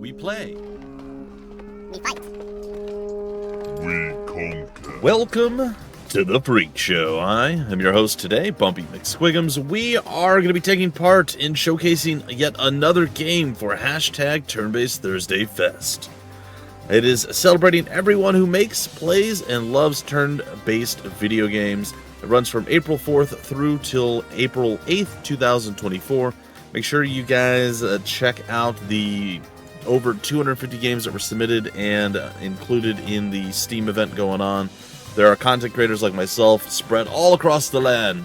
We play. We fight. We conquer. Welcome to the Freak Show. I am your host today, Bumpy McSquigums. We are going to be taking part in showcasing yet another game for hashtag Turn-Based Thursday Fest. It is celebrating everyone who makes, plays, and loves turn-based video games. It runs from April 4th through till April 8th, 2024. Make sure you guys check out the over 250 games that were submitted and included in the Steam event going on. There are content creators like myself spread all across the land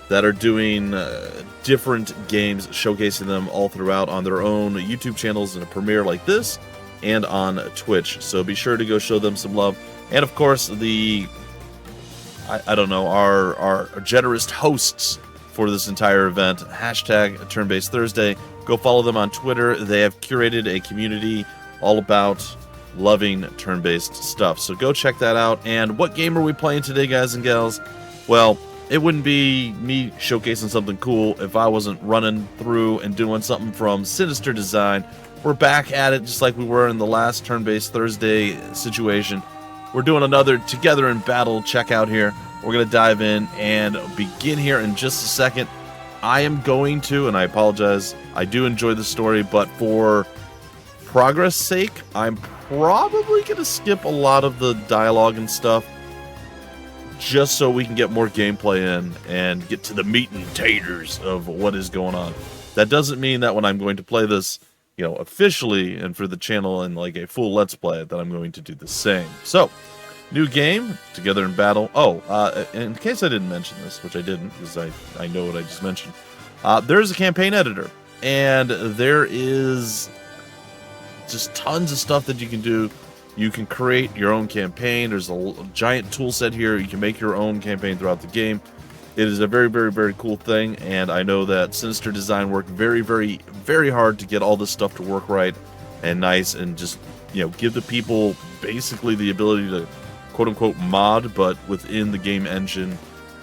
that are doing different games, showcasing them all throughout on their own YouTube channels in a premiere like this and on Twitch. So be sure to go show them some love. And of course, our generous hosts for this entire event, hashtag Turn-Based Thursday. Go follow them on Twitter. They have curated a community all about loving turn-based stuff. So go check that out. And what game are we playing today, guys and gals? Well, it wouldn't be me showcasing something cool if I wasn't running through and doing something from Sinister Design. We're back at it just like we were in the last Turn-Based Thursday situation. We're doing another Together in Battle checkout here. We're going to dive in and begin here in just a second. I am going to, and I apologize, I do enjoy the story, but for progress sake, I'm probably going to skip a lot of the dialogue and stuff just so we can get more gameplay in and get to the meat and taters of what is going on. That doesn't mean that when I'm going to play this, officially and for the channel and like a full Let's Play, that I'm going to do the same. So, new game, Together in Battle. In case I didn't mention this, which I didn't because I know what I just mentioned, there's a campaign editor, and there is just tons of stuff that you can do. You can create your own campaign. There's a giant tool set here. You can make your own campaign throughout the game. It is a very, very, very cool thing, and I know that Sinister Design worked very, very, very hard to get all this stuff to work right and nice and just, give the people basically the ability to quote-unquote mod, but within the game engine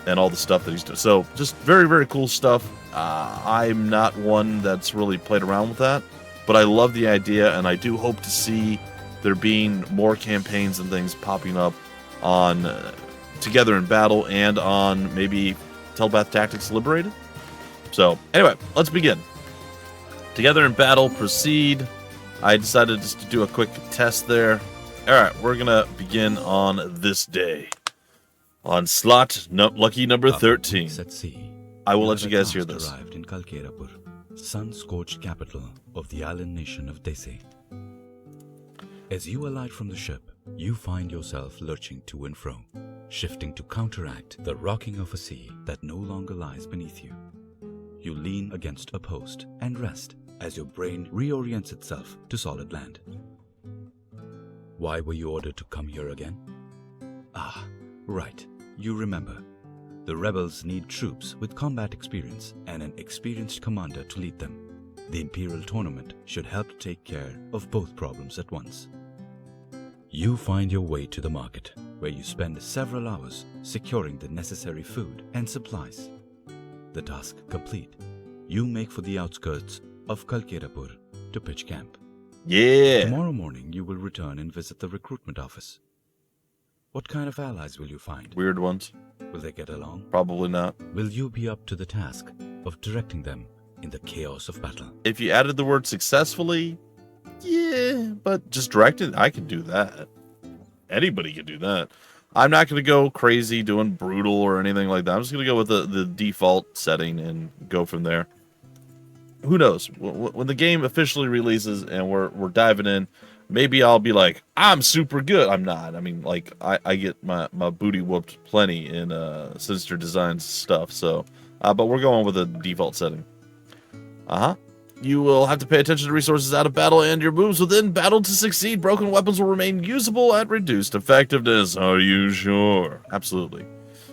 and all the stuff that he's doing. So, just very, very cool stuff. I'm not one that's really played around with that, but I love the idea, and I do hope to see there being more campaigns and things popping up on Together in Battle and on maybe Telepath Tactics Liberated. So, anyway, let's begin. Together in Battle, proceed. I decided just to do a quick test there. Alright, we're gonna begin on this day. On slot lucky number 13. At sea, I will let you guys hear this. Arrived in Kalkerapur, sun-scorched capital of the island nation of Desi. As you alight from the ship, you find yourself lurching to and fro, shifting to counteract the rocking of a sea that no longer lies beneath you. You lean against a post and rest as your brain reorients itself to solid land. Why were you ordered to come here again? Ah, right, you remember. The rebels need troops with combat experience and an experienced commander to lead them. The Imperial Tournament should help take care of both problems at once. You find your way to the market, where you spend several hours securing the necessary food and supplies. The task complete, you make for the outskirts of Kalkerapur to pitch camp. Yeah. Tomorrow morning, you will return and visit the recruitment office. What kind of allies will you find? Weird ones. Will they get along? Probably not. Will you be up to the task of directing them in the chaos of battle? If you added the word successfully, yeah, but just directed, I could do that. Anybody could do that. I'm not going to go crazy doing brutal or anything like that. I'm just going to go with the default setting and go from there. Who knows? When the game officially releases and we're diving in, maybe I'll be like, I'm super good. I'm not. I mean, like, I get my booty whooped plenty in Sinister Design stuff. So, but we're going with a default setting. You will have to pay attention to resources out of battle and your moves within battle to succeed. Broken weapons will remain usable at reduced effectiveness. Are you sure? Absolutely.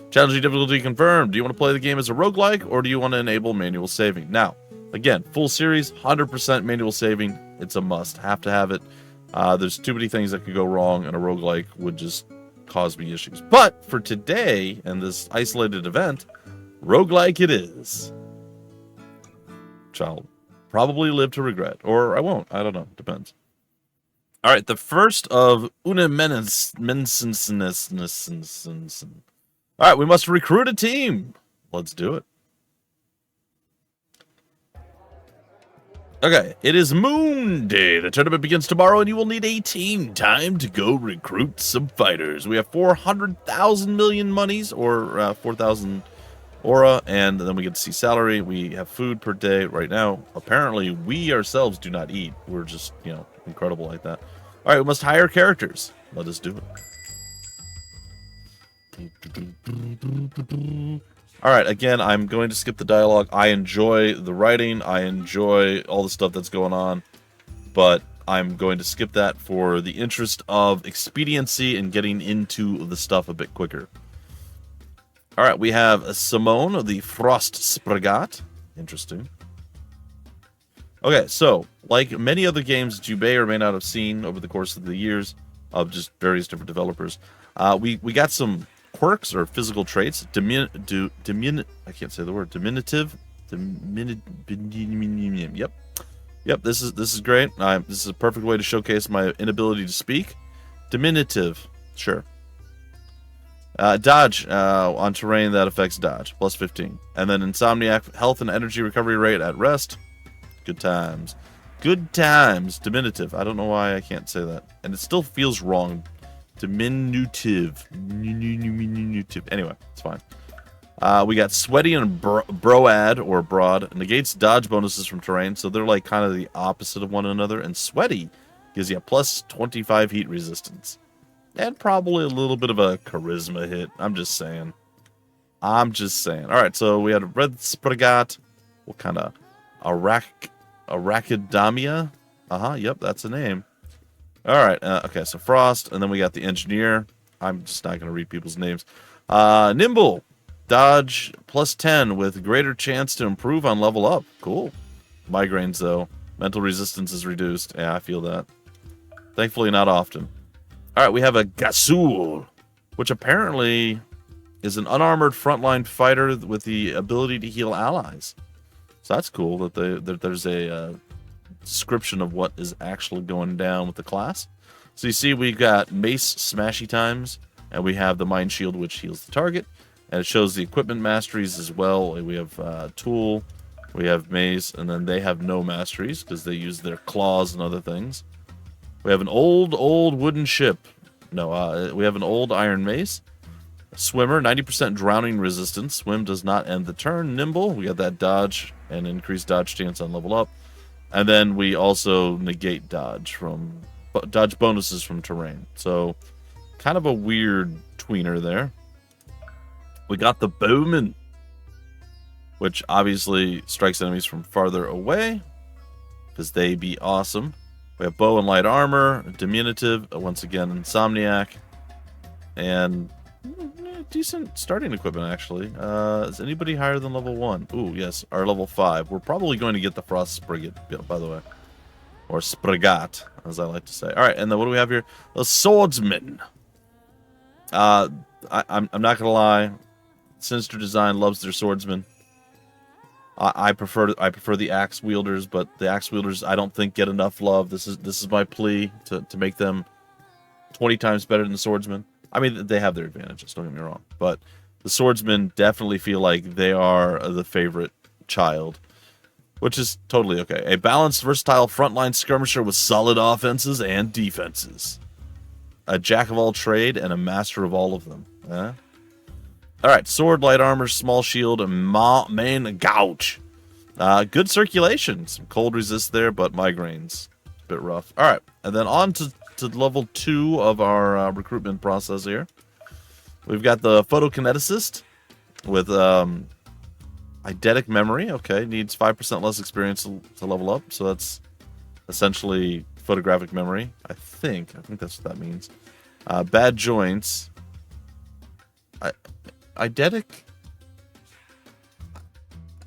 Challenging difficulty confirmed. Do you want to play the game as a roguelike, or do you want to enable manual saving? Now, again, full series, 100% manual saving. It's a must. Have to have it. There's too many things that could go wrong, and a roguelike would just cause me issues. But for today and this isolated event, roguelike it is. Which I'll probably live to regret. Or I won't. I don't know. Depends. All right, the first of Una Menace. All right, we must recruit a team. Let's do it. Okay, it is Moon Day. The tournament begins tomorrow, and you will need a team. Time to go recruit some fighters. We have 400,000 million monies, or 4,000 aura, and then we get to see salary. We have food per day right now. Apparently, we ourselves do not eat. We're just, incredible like that. All right, we must hire characters. Let us do it. All right, again, I'm going to skip the dialogue. I enjoy the writing. I enjoy all the stuff that's going on. But I'm going to skip that for the interest of expediency and getting into the stuff a bit quicker. All right, we have Simone of the Frost Spragat. Interesting. Okay, so, like many other games that you may or may not have seen over the course of the years of just various different developers, we got some quirks or physical traits. I can't say the word. Diminutive. Yep. This is great. This is a perfect way to showcase my inability to speak. Diminutive. Sure. Dodge on terrain that affects dodge. Plus 15. And then Insomniac. Health and energy recovery rate at rest. Good times. Good times. Diminutive. I don't know why I can't say that. And it still feels wrong. Diminutive. Anyway, it's fine. We got Sweaty and Broad, or Broad. Negates dodge bonuses from terrain, so they're like kind of the opposite of one another. And Sweaty gives you a plus 25 heat resistance. And probably a little bit of a charisma hit. I'm just saying. All right, so we had a Red Spragat. What kind of... Arachidamia? Yep, that's a name. All right, okay, so Frost, and then we got the Engineer. I'm just not going to read people's names. Nimble. Dodge plus 10 with greater chance to improve on level up. Cool. Migraines, though. Mental resistance is reduced. Yeah, I feel that. Thankfully, not often. All right, we have a Gasul, which apparently is an unarmored frontline fighter with the ability to heal allies. So that's cool that there's a description of what is actually going down with the class. So you see we've got Mace Smashy Times, and we have the Mind Shield, which heals the target. And it shows the equipment masteries as well. We have Tool, we have Mace, and then they have no masteries because they use their claws and other things. We have an old wooden ship. No, we have an old iron mace. Swimmer, 90% drowning resistance. Swim does not end the turn. Nimble, we got that dodge and increased dodge chance on level up. And then we also negate dodge bonuses from terrain. So kind of a weird tweener there. We got the Bowman, which obviously strikes enemies from farther away because they be awesome. We have bow and light armor, diminutive, once again Insomniac, and decent starting equipment actually. Is anybody higher than level 1? Ooh, yes, our level 5. We're probably going to get the Frost Spragat, by the way, or Spragat, as I like to say. All right, and then what do we have here? The Swordsman. I'm not gonna lie. Sinister Design loves their swordsmen. I prefer the axe wielders, but the axe wielders I don't think get enough love. This is my plea to make them 20 times better than the swordsmen. I mean, they have their advantages, don't get me wrong, but the swordsmen definitely feel like they are the favorite child, which is totally okay. A balanced, versatile frontline skirmisher with solid offenses and defenses. A jack of all trade and a master of all of them. All right, sword, light armor, small shield, and main gouge. Good circulation. Some cold resist there, but migraines. A bit rough. All right, and then on to level 2 of our recruitment process here. We've got the photokineticist with eidetic memory. Okay, needs 5% less experience to level up, so that's essentially photographic memory. I think that's what that means. Bad joints. Eidetic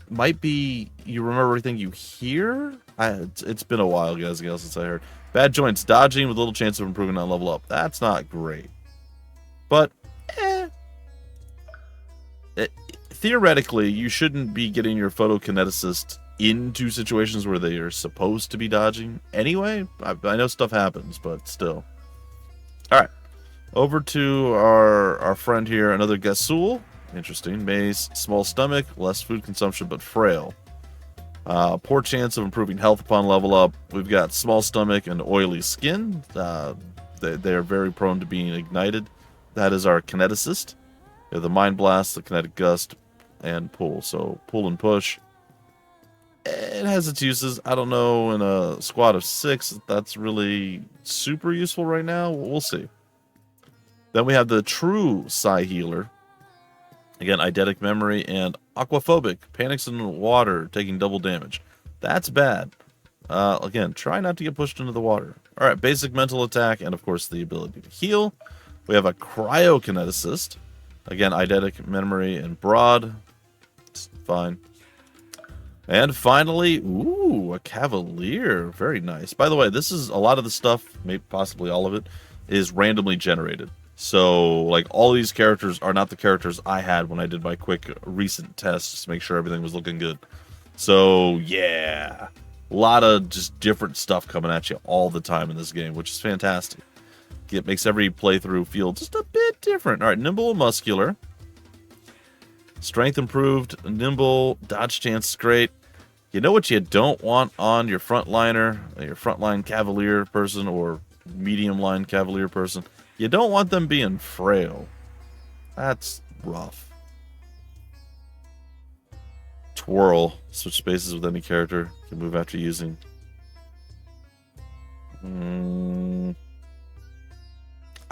might be you remember everything you hear. It's been a while, guys, since I heard. Bad joints, dodging with little chance of improving on level up. That's not great, but theoretically, you shouldn't be getting your photokineticist into situations where they are supposed to be dodging anyway. I know stuff happens, but still. All right. Over to our friend here, another Gasul. Interesting. Mace, small stomach, less food consumption, but frail. Poor chance of improving health upon level up. We've got small stomach and oily skin. They are very prone to being ignited. That is our kineticist. We have the mind blast, the kinetic gust, and pull. So pull and push. It has its uses. I don't know, in a squad of 6, that's really super useful right now. We'll see. Then we have the true Psi Healer. Again, eidetic memory and aquaphobic. Panics in water, taking double damage. That's bad. Again, try not to get pushed into the water. All right, basic mental attack, and of course the ability to heal. We have a cryokineticist. Again, eidetic memory and broad. It's fine. And finally, ooh, a Cavalier. Very nice. By the way, this is a lot of the stuff, maybe possibly all of it, is randomly generated. So, like, all these characters are not the characters I had when I did my quick recent tests to make sure everything was looking good. So, yeah. A lot of just different stuff coming at you all the time in this game, which is fantastic. It makes every playthrough feel just a bit different. All right, nimble and muscular. Strength improved, nimble, dodge chance is great. You know what you don't want on your frontliner, your frontline Cavalier person or medium line Cavalier person? You don't want them being frail. That's rough. Twirl. Switch spaces with any character. Can move after using. I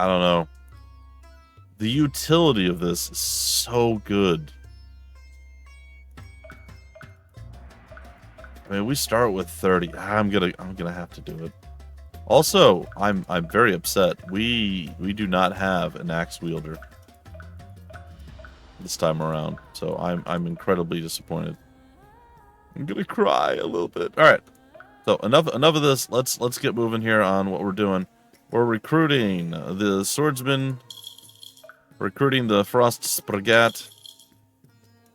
don't know. The utility of this is so good. I mean, we start with 30. I'm gonna have to do it. Also, I'm very upset. We do not have an axe wielder this time around, so I'm incredibly disappointed. I'm gonna cry a little bit. All right, so enough of this. Let's get moving here on what we're doing. We're recruiting the swordsman, recruiting the frost spragat.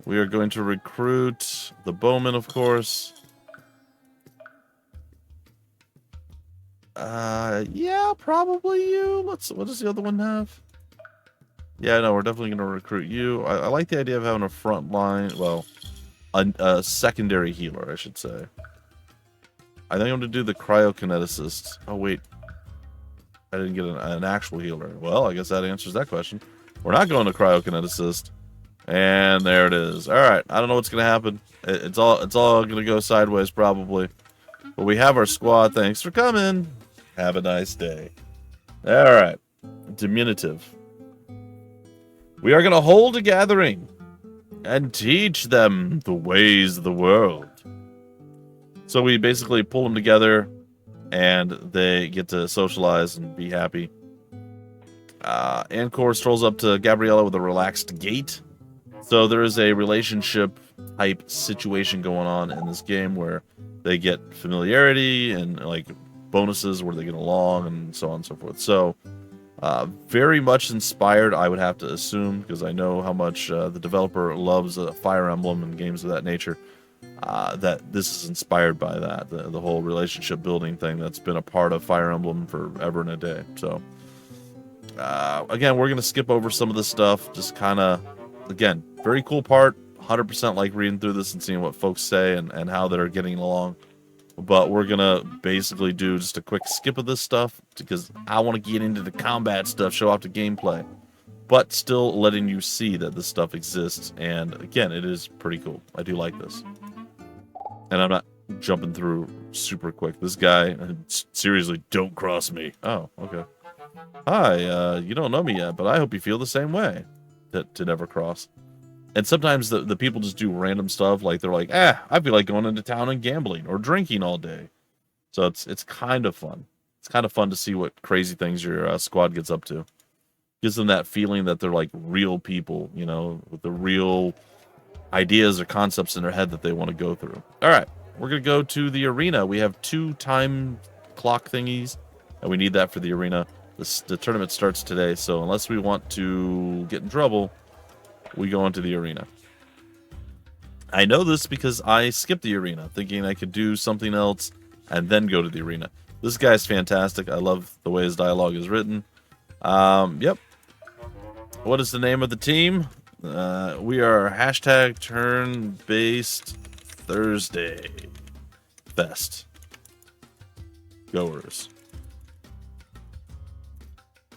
We are going to recruit the bowman, of course. Yeah, probably you. What does the other one have? Yeah, no, we're definitely going to recruit you. I like the idea of having a front line, well, a secondary healer, I should say. I think I'm going to do the cryokineticist. Oh, wait. I didn't get an actual healer. Well, I guess that answers that question. We're not going to cryokineticist. And there it is. All right, I don't know what's going to happen. It's all going to go sideways, probably. But we have our squad. Thanks for coming. Have a nice day. All right. Diminutive. We are going to hold a gathering and teach them the ways of the world. So we basically pull them together and they get to socialize and be happy. Ancor strolls up to Gabriella with a relaxed gait. So there is a relationship type situation going on in this game where they get familiarity and like bonuses where they get along and so on and so forth. So very much inspired, I would have to assume, because I know how much the developer loves Fire Emblem and games of that nature, that this is inspired by that, the whole relationship building thing that's been a part of Fire Emblem forever and a day. So again, we're going to skip over some of this stuff, just kind of, again, very cool part. 100% like reading through this and seeing what folks say and how they're getting along. But we're going to basically do just a quick skip of this stuff because I want to get into the combat stuff, show off the gameplay, but still letting you see that this stuff exists. And again, it is pretty cool. I do like this. And I'm not jumping through super quick. This guy, seriously, don't cross me. Oh, okay. Hi, you don't know me yet, but I hope you feel the same way. To never cross. And sometimes the people just do random stuff, like they're like, I feel like going into town and gambling or drinking all day. So it's kind of fun. It's kind of fun to see what crazy things your squad gets up to. Gives them that feeling that they're like real people, you know, with the real ideas or concepts in their head that they want to go through. All right, we're going to go to the arena. We have 2 time clock thingies, and we need that for the arena. The tournament starts today, so unless we want to get in trouble, we go into the arena. I know this because I skipped the arena, thinking I could do something else and then go to the arena. This guy's fantastic. I love the way his dialogue is written. Yep. What is the name of the team? We are hashtag turn-based Thursday Fest goers.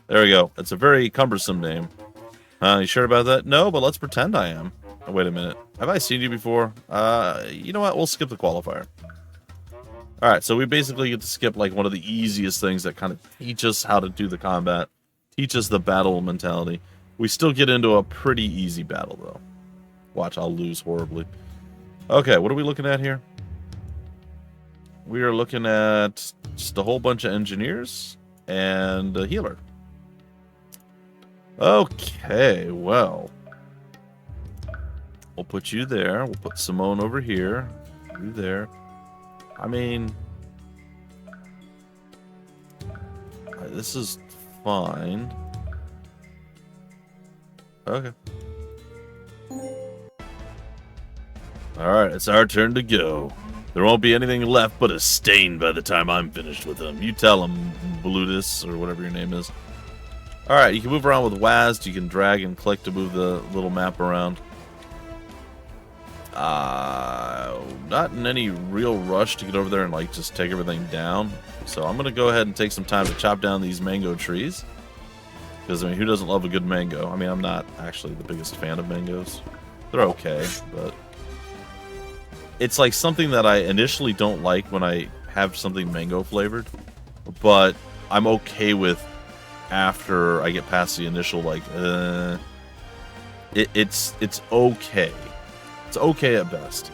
There we go. It's a very cumbersome name. You sure about that? No, but let's pretend I am. Oh, wait a minute. Have I seen you before? You know what? We'll skip the qualifier. Alright, so we basically get to skip like one of the easiest things that kind of teach us how to do the combat. Teach us the battle mentality. We still get into a pretty easy battle, though. Watch, I'll lose horribly. Okay, what are we looking at here? We are looking at just a whole bunch of engineers and a healer. Okay, well. We'll put you there. We'll put Simone over here. You there. I mean, this is fine. Okay. Alright, it's our turn to go. There won't be anything left but a stain by the time I'm finished with them. You tell them, Blutus, or whatever your name is. Alright, you can move around with WASD. You can drag and click to move the little map around. Not in any real rush to get over there and like just take everything down. So I'm gonna go ahead and take some time to chop down these mango trees. Because I mean, who doesn't love a good mango? I mean, I'm not actually the biggest fan of mangoes. They're okay, but it's like something that I initially don't like when I have something mango flavored, but I'm okay with after I get past the initial like it's okay. It's okay at best.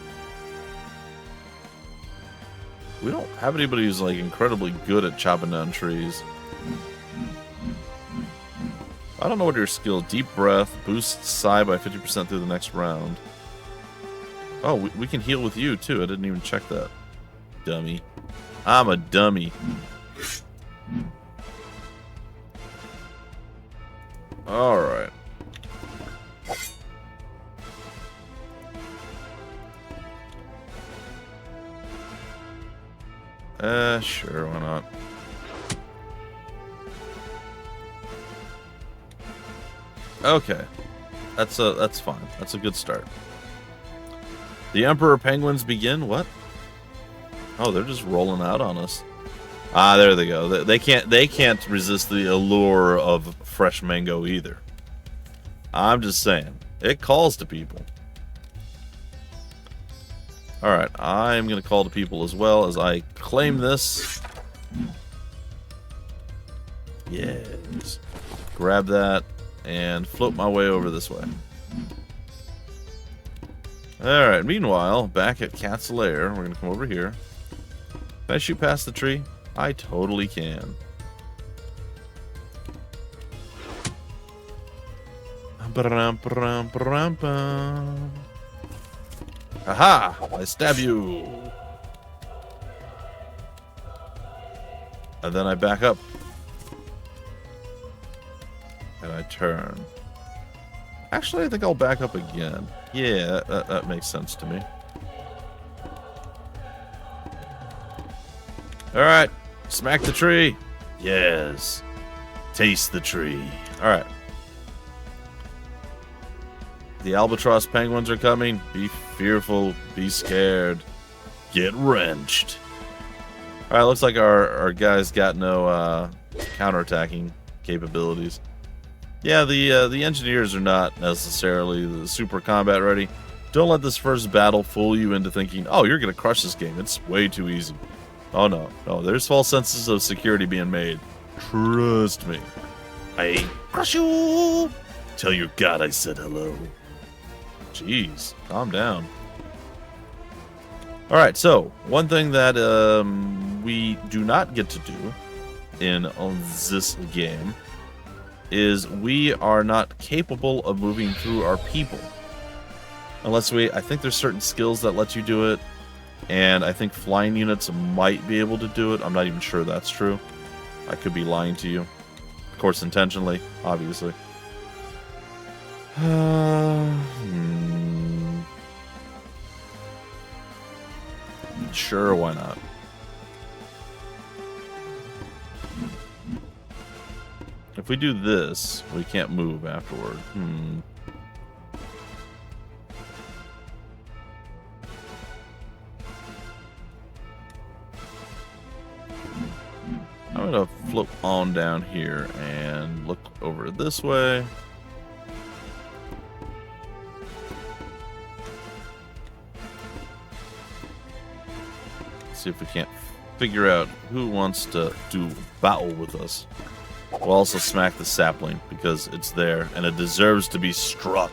We don't have anybody who's like incredibly good at chopping down trees. I don't know what your skill. Deep breath boosts psi by 50% through the next round. Oh, we can heal with you too. I didn't even check that. Dummy. I'm a dummy. All right. Sure, why not? Okay. That's fine. That's a good start. The Emperor Penguins begin. What? Oh, they're just rolling out on us. Ah, there they go. They can't resist the allure of fresh mango either. I'm just saying. It calls to people. Alright, I'm going to call to people as well as I claim this. Yes. Grab that and float my way over this way. Alright, meanwhile, back at Cat's Lair, we're going to come over here. Can I shoot past the tree? I totally can. Aha! I stab you! And then I back up. And I turn. Actually, I think I'll back up again. Yeah, that makes sense to me. Alright. Smack the tree. Yes. Taste the tree. Alright. The albatross penguins are coming. Be fearful. Be scared. Get wrenched. Alright, looks like our guys got no counterattacking capabilities. Yeah, the engineers are not necessarily the super combat ready. Don't let this first battle fool you into thinking, oh, you're going to crush this game. It's way too easy. Oh, no. No, there's false senses of security being made. Trust me. I crush you. Tell your god I said hello. Jeez, calm down. Alright, so, one thing that we do not get to do in this game is we are not capable of moving through our people. Unless I think there's certain skills that let you do it, and I think flying units might be able to do it. I'm not even sure that's true. I could be lying to you. Of course, intentionally, obviously. Sure, why not? If we do this, we can't move afterward. I'm gonna flip on down here and look over this way. See if we can't figure out who wants to do battle with us. We'll also smack the sapling because it's there and it deserves to be struck.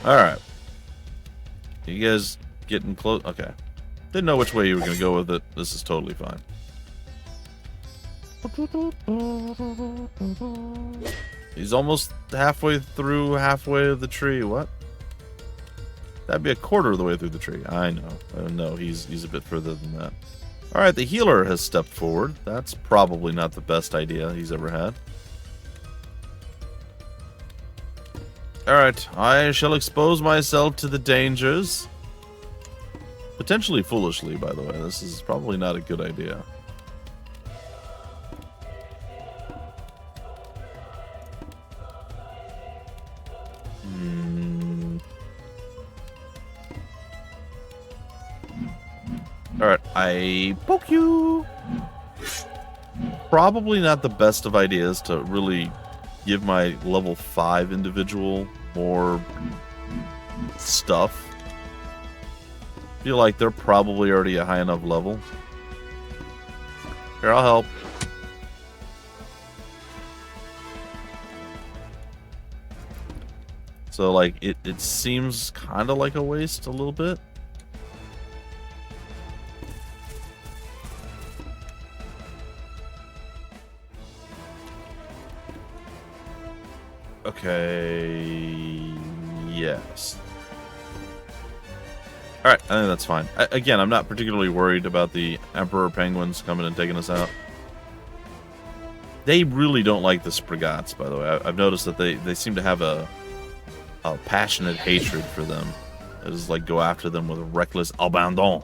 Alright. You guys getting close? Okay. Didn't know which way you were going to go with it. This is totally fine. He's almost halfway through halfway of the tree. What? That'd be a quarter of the way through the tree. I know. No, he's a bit further than that. Alright, the healer has stepped forward. That's probably not the best idea he's ever had. Alright, I shall expose myself to the dangers. Potentially foolishly, by the way. This is probably not a good idea. Alright, I poke you. Probably not the best of ideas to really give my level 5 individual more stuff. Feel like they're probably already a high enough level. Here, I'll help. So, like, it seems kind of like a waste a little bit. Okay, yes. Alright, I think that's fine. Again, I'm not particularly worried about the Emperor Penguins coming and taking us out. They really don't like the Sprigats, by the way. I've noticed that they seem to have a passionate hatred for them. It is like go after them with a reckless abandon.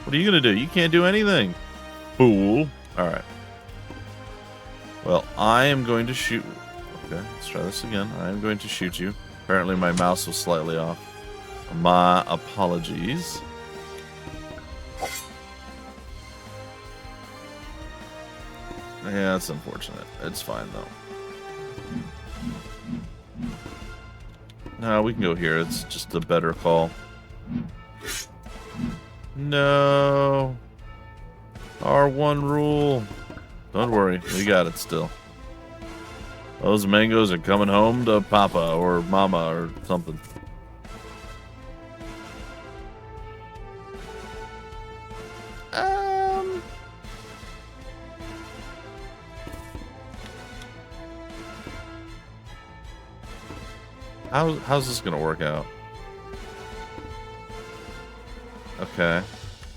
What are you going to do? You can't do anything. Fool. Alright. Well, I am going to shoot... Okay, let's try this again. I am going to shoot you. Apparently my mouse was slightly off. My apologies. Yeah, that's unfortunate. It's fine, though. No, we can go here. It's just a better call. No. Our one rule. Don't worry, we got it still. Those mangoes are coming home to Papa or Mama or something. How's this gonna work out? Okay,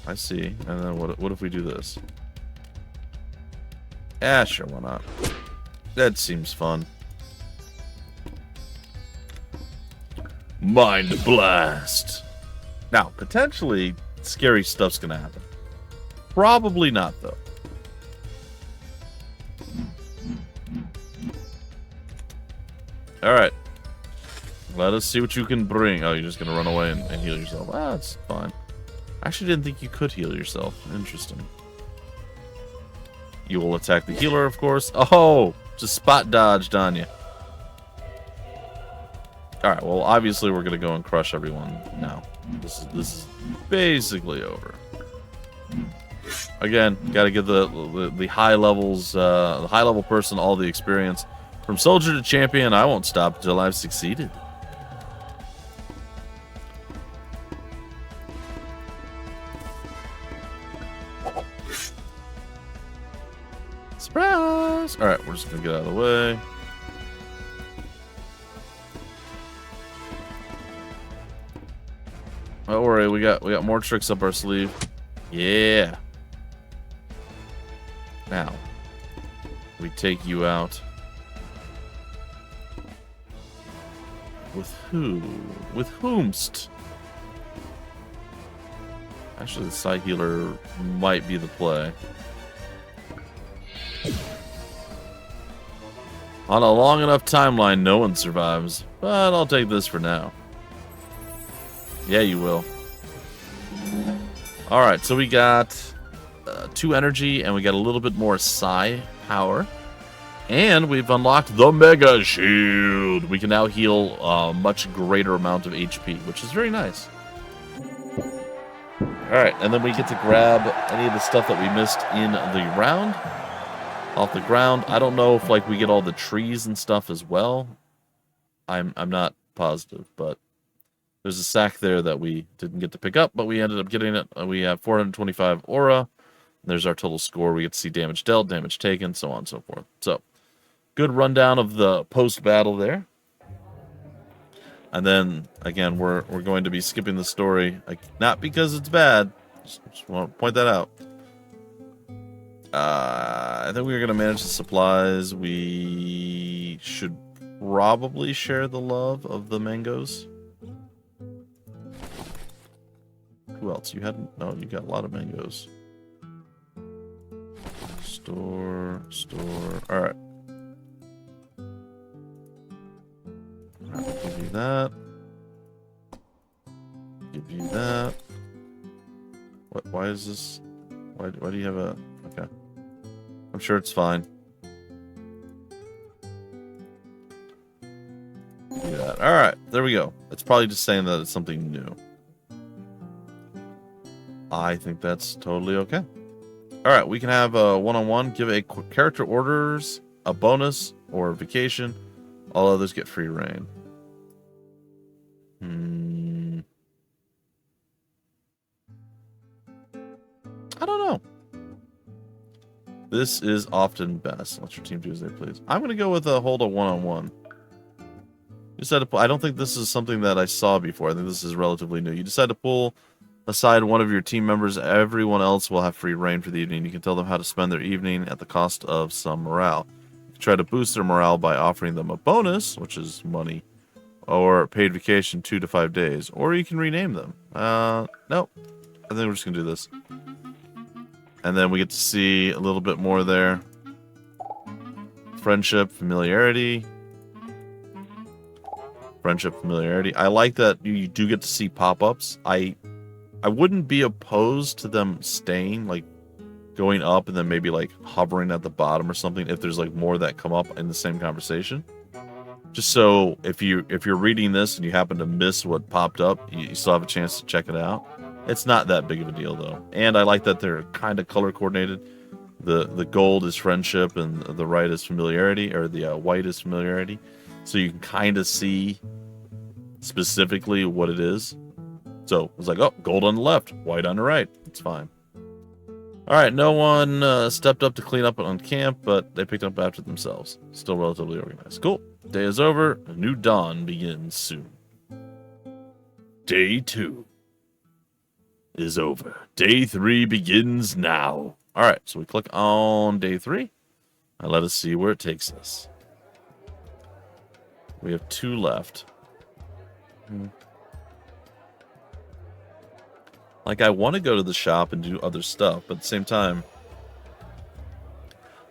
I see. And then what if we do this? Yeah, sure, why not? That seems fun. Mind blast. Now, potentially, scary stuff's gonna happen. Probably not, though. Alright. Let us see what you can bring. Oh, you're just gonna run away and heal yourself. Ah, that's fine. I actually didn't think you could heal yourself. Interesting. You will attack the healer, of course. Oh! Just spot dodged on you. Alright, well, obviously we're gonna go and crush everyone now. This is basically over. Again, gotta give the high levels, the high level person all the experience. From soldier to champion, I won't stop until I've succeeded. Surprise! Alright, we're just gonna get out of the way. Don't worry, we got more tricks up our sleeve. Yeah. Now, we take you out. With who? With whomst? Actually, the side healer might be the play. On a long enough timeline, no one survives. But I'll take this for now. Yeah, you will. Alright, so we got 2 energy, and we got a little bit more psi power. And we've unlocked the Mega Shield. We can now heal a much greater amount of HP, which is very nice. Alright, and then we get to grab any of the stuff that we missed in the round. Off the ground. I don't know if like we get all the trees and stuff as well. I'm not positive, but there's a sack there that we didn't get to pick up, but we ended up getting it. We have 425 aura. There's our total score. We get to see damage dealt, damage taken, so on and so forth. So, good rundown of the post-battle there. And then, again, we're going to be skipping the story. Not because it's bad. Just want to point that out. I think we're going to manage the supplies. We should probably share the love of the mangoes. Who else? You had... No, you got a lot of mangoes. Store. Alright. I'll give you that. Give you that. What? Why is this? Why do you have a... Okay. I'm sure it's fine. Do that. Alright, there we go. It's probably just saying that it's something new. I think that's totally okay. Alright, we can have a one-on-one. Give a character orders, a bonus, or vacation. All others get free reign. I don't know. This is often best. Let your team do as they please. I'm going to go with a hold a one-on-one. I don't think this is something that I saw before. I think this is relatively new. You decide to pull aside one of your team members. Everyone else will have free reign for the evening. You can tell them how to spend their evening at the cost of some morale. You can try to boost their morale by offering them a bonus, which is money, or paid vacation 2 to 5 days. Or you can rename them. Nope. I think we're just going to do this. And then we get to see a little bit more there. Friendship, familiarity. Friendship, familiarity. I like that you do get to see pop-ups. I wouldn't be opposed to them staying, like, going up and then maybe, like, hovering at the bottom or something if there's, like, more that come up in the same conversation. Just so if you're reading this and you happen to miss what popped up, you still have a chance to check it out. It's not that big of a deal, though. And I like that they're kind of color coordinated. The gold is friendship and the right is familiarity, or the white is familiarity. So you can kind of see specifically what it is. So it's like, oh, gold on the left, white on the right. It's fine. All right, no one stepped up to clean up on camp, but they picked up after themselves. Still relatively organized. Cool. Day is over. A new dawn begins soon. Day 2 is over. Day 3 begins now. All right, so we click on day 3 and let us see where it takes us. We have 2 left. Like, I want to go to the shop and do other stuff, but at the same time,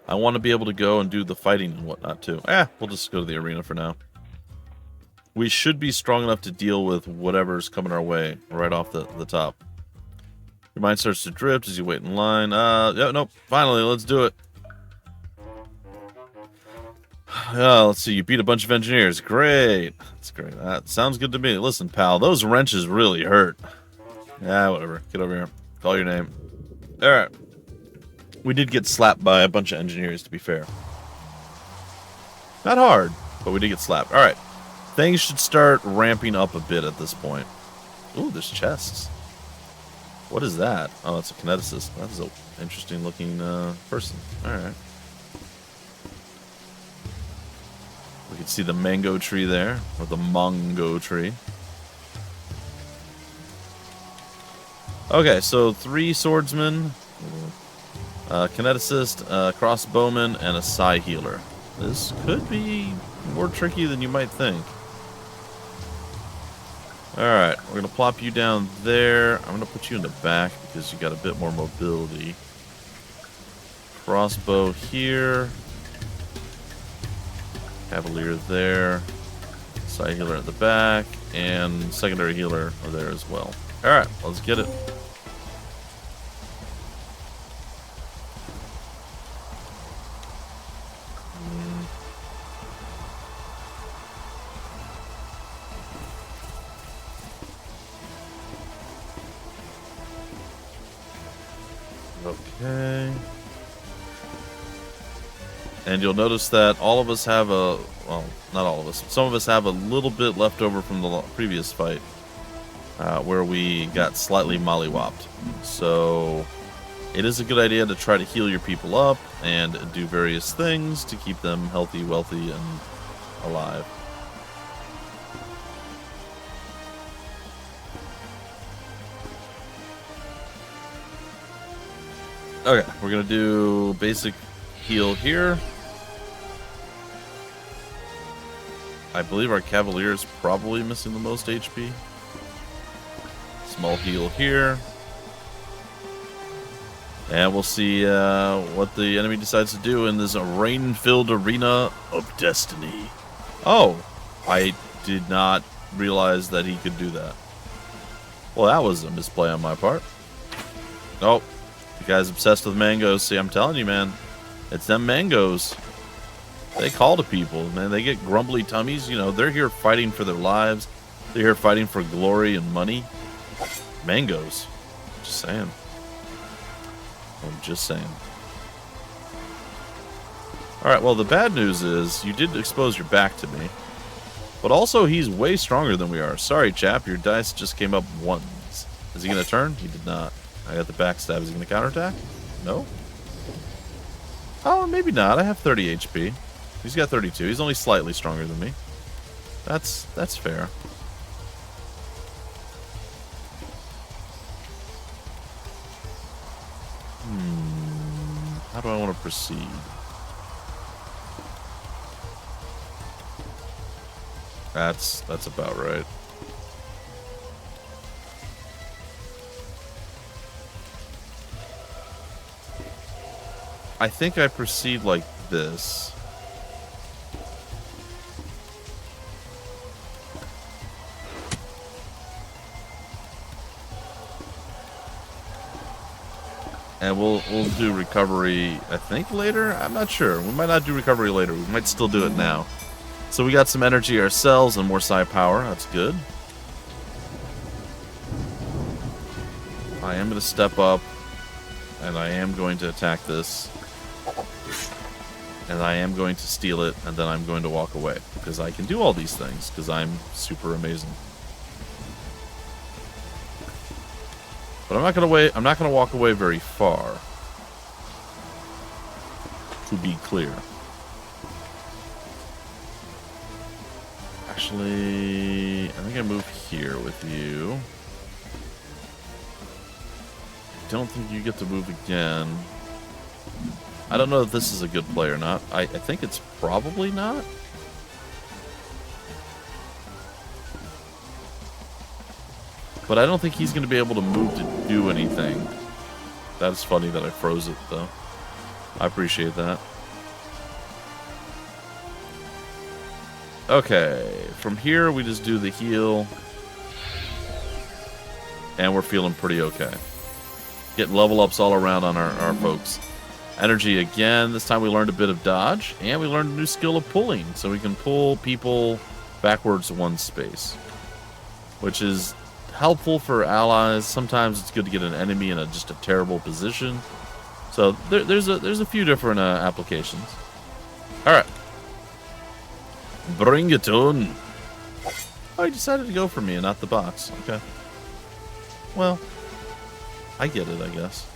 I want to be able to go and do the fighting and whatnot too. We'll just go to the arena for now. We should be strong enough to deal with whatever's coming our way right off the top. Your mind starts to drift as you wait in line. Yeah, nope. Finally, let's do it. Let's see. You beat a bunch of engineers. Great. That's great. That sounds good to me. Listen, pal, those wrenches really hurt. Yeah, whatever. Get over here. Call your name. All right. We did get slapped by a bunch of engineers, to be fair. Not hard, but we did get slapped. All right. Things should start ramping up a bit at this point. Ooh, there's chests. What is that? Oh, it's a kineticist. That's an interesting looking person. All right. We can see the mango tree there, or the mongo tree. Okay, so 3 swordsmen, kineticist, crossbowman, and a psi healer. This could be more tricky than you might think. Alright, we're going to plop you down there. I'm going to put you in the back because you got a bit more mobility. Crossbow here. Cavalier there. Side healer at the back. And secondary healer are there as well. Alright, let's get it. Okay. And you'll notice that all of us have a, well, not all of us, some of us have a little bit left over from the previous fight, where we got slightly mollywopped. So it is a good idea to try to heal your people up and do various things to keep them healthy, wealthy, and alive. Okay, we're going to do basic heal here. I believe our Cavalier is probably missing the most HP. Small heal here. And we'll see what the enemy decides to do in this rain-filled arena of destiny. Oh, I did not realize that he could do that. Well, that was a misplay on my part. Oh. You guys obsessed with mangoes. See, I'm telling you, man. It's them mangoes. They call to people, man. They get grumbly tummies. You know, they're here fighting for their lives. They're here fighting for glory and money. Mangoes. Just saying. I'm just saying. Alright, well, the bad news is you did expose your back to me. But also, he's way stronger than we are. Sorry, chap. Your dice just came up once. Is he going to turn? He did not. I got the backstab. Is he going to counterattack? No? Oh, maybe not. I have 30 HP. He's got 32. He's only slightly stronger than me. That's fair. How do I want to proceed? That's about right. I think I proceed like this. And we'll do recovery, I think, later? I'm not sure. We might not do recovery later. We might still do it now. So we got some energy ourselves and more psi power. That's good. I am going to step up. And I am going to attack this. And I am going to steal it, and then I'm going to walk away. Because I can do all these things, because I'm super amazing. But I'm not gonna walk away very far. To be clear. Actually, I think I move here with you. I don't think you get to move again. I don't know if this is a good play or not. I think it's probably not. But I don't think he's going to be able to move to do anything. That's funny that I froze it, though. I appreciate that. Okay, from here we just do the heal. And we're feeling pretty okay. Getting level ups all around on our folks. Energy again. This time we learned a bit of dodge. And we learned a new skill of pulling. So we can pull people backwards one space. Which is helpful for allies. Sometimes it's good to get an enemy in just a terrible position. So there's a few different applications. Alright. Bring it on. Oh, he decided to go for me and not the box. Okay. Well, I get it, I guess.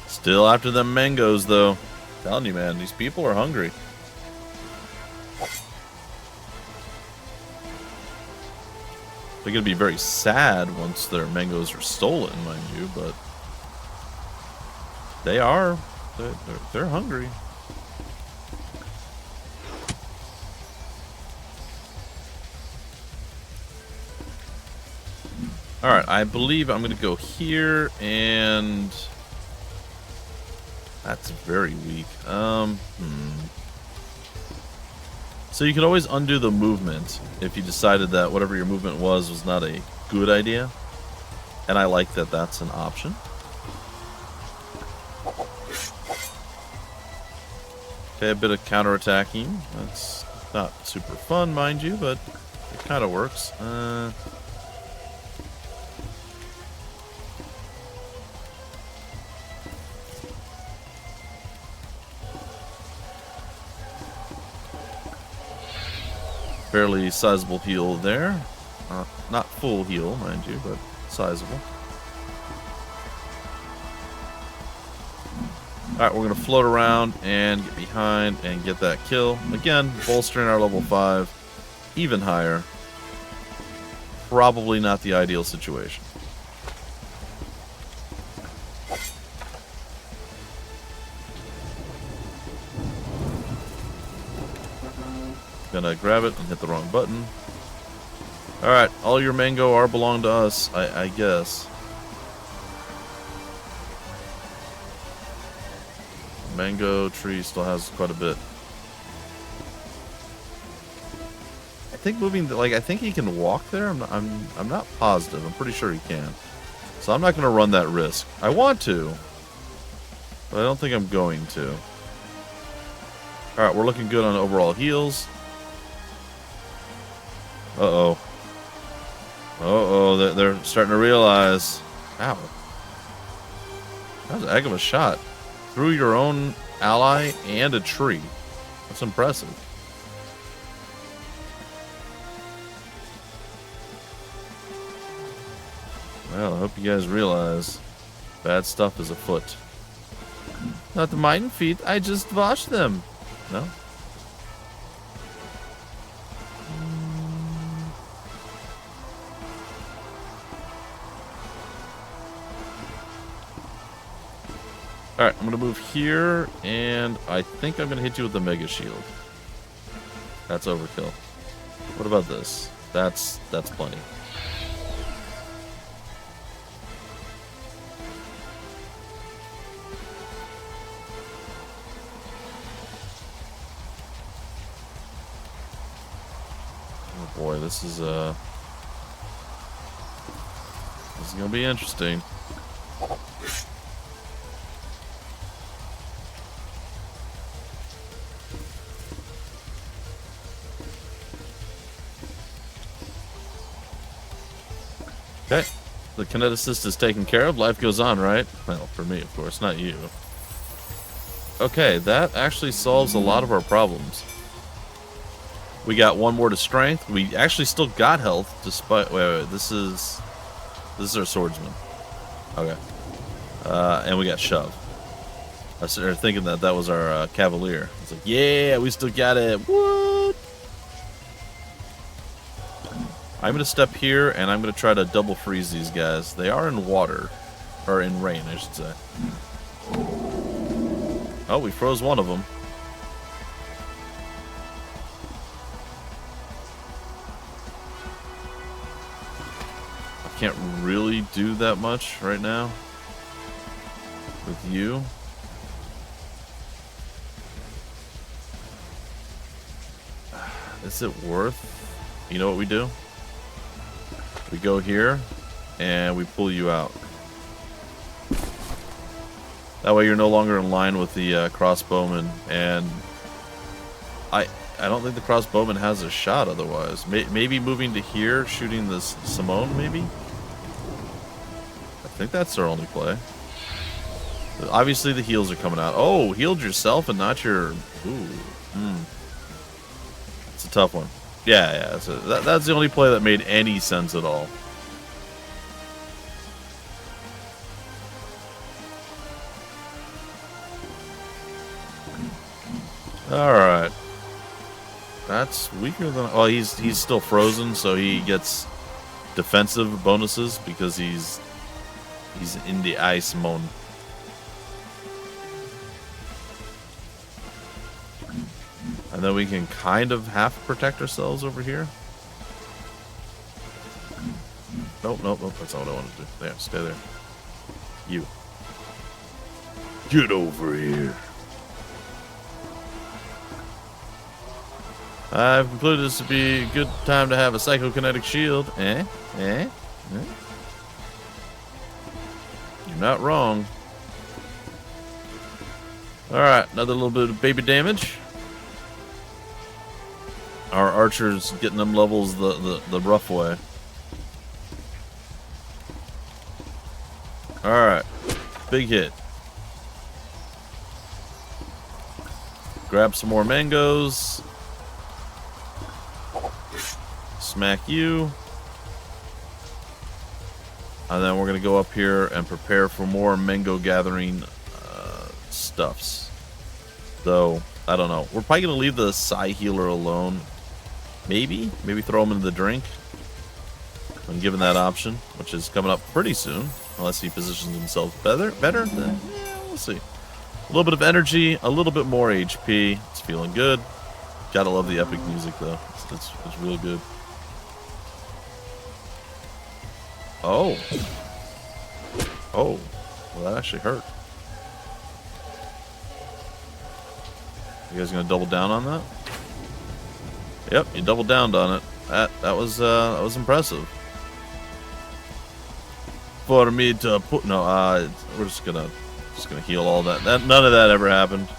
Still after them mangoes, though. I'm telling you, man, these people are hungry. They're going to be very sad once their mangoes are stolen, mind you, but they are. They're hungry. Alright, I believe I'm going to go here, and that's very weak. So you can always undo the movement if you decided that whatever your movement was not a good idea. And I like that that's an option. Okay, a bit of counterattacking. That's not super fun, mind you, but it kind of works. Fairly sizable heal there. Not full heal, mind you, but sizable. Alright, we're going to float around and get behind and get that kill. Again, bolstering our level 5 even higher. Probably not the ideal situation. Gonna grab it and hit the wrong button. Alright, all your mango are belong to us, I guess. Mango tree still has quite a bit. I think moving, like, I think he can walk there. I'm not positive. I'm pretty sure he can. So I'm not gonna run that risk. I want to, but I don't think I'm going to. Alright, we're looking good on overall heals. Uh-oh. Uh-oh, they're starting to realize. Ow. That was a heck of a shot. Through your own ally and a tree. That's impressive. Well, I hope you guys realize bad stuff is afoot. Not mine feet, I just washed them. No? Alright, I'm going to move here, and I think I'm going to hit you with the Mega Shield. That's overkill. What about this? That's plenty. Oh boy, this is going to be interesting. Okay, the kineticist is taken care of. Life goes on, right? Well, for me, of course, not you. Okay, that actually solves a lot of our problems. We got one more to strength. We actually still got health, despite... Wait, this is our swordsman. Okay. And we got shove. I was sitting there thinking that was our cavalier. It's like, yeah, we still got it. What? I'm going to step here, and I'm going to try to double freeze these guys. They are in water. Or in rain, I should say. Oh, we froze one of them. I can't really do that much right now with you. Is it worth? You know what we do? We go here, and we pull you out. That way you're no longer in line with the crossbowman, and I don't think the crossbowman has a shot otherwise. Maybe moving to here, shooting this Simone, maybe? I think that's our only play. Obviously the heals are coming out. Oh, healed yourself and not your... Ooh. It's a tough one. Yeah, that's the only play that made any sense at all. Alright. That's weaker than... Well, he's still frozen, so he gets defensive bonuses because he's in the ice mode. And then we can kind of half protect ourselves over here. Nope, nope, nope. That's not what I wanted to do. There, stay there. You. Get over here. I've concluded this to be a good time to have a psychokinetic shield. You're not wrong. Alright, another little bit of baby damage. Our archer's getting them levels the rough way. Alright, big hit. Grab some more mangoes. Smack you. And then we're going to go up here and prepare for more mango gathering stuffs. Though, I don't know. We're probably going to leave the Psi healer alone. Maybe throw him into the drink. When given that option, which is coming up pretty soon. Unless he positions himself better, then yeah, we'll see. A little bit of energy, a little bit more HP. It's feeling good. Gotta love the epic music, though. It's really good. Oh. Oh. Well, that actually hurt. You guys gonna double down on that? Yep, you doubled down on it. That was impressive. For me to put we're just gonna heal all that. None of that ever happened.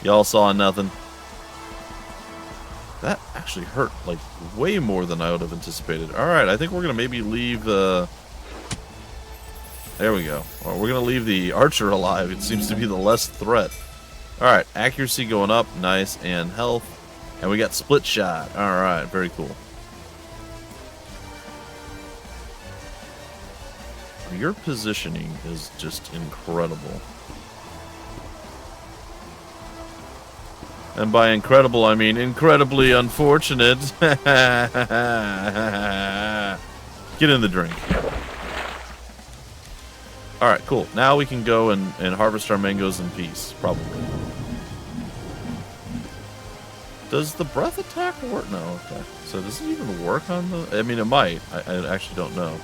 Y'all saw nothing. That actually hurt like way more than I would have anticipated. All right, I think we're gonna maybe leave. There we go. Well, we're gonna leave the archer alive. It seems to be the less threat. All right, accuracy going up, nice, and health, and we got split shot. All right, very cool. Your positioning is just incredible. And by incredible, I mean incredibly unfortunate. Get in the drink. Alright, cool. Now we can go and harvest our mangoes in peace, probably. Does the breath attack work? No, okay. So does it even work on the... I mean, it might. I actually don't know.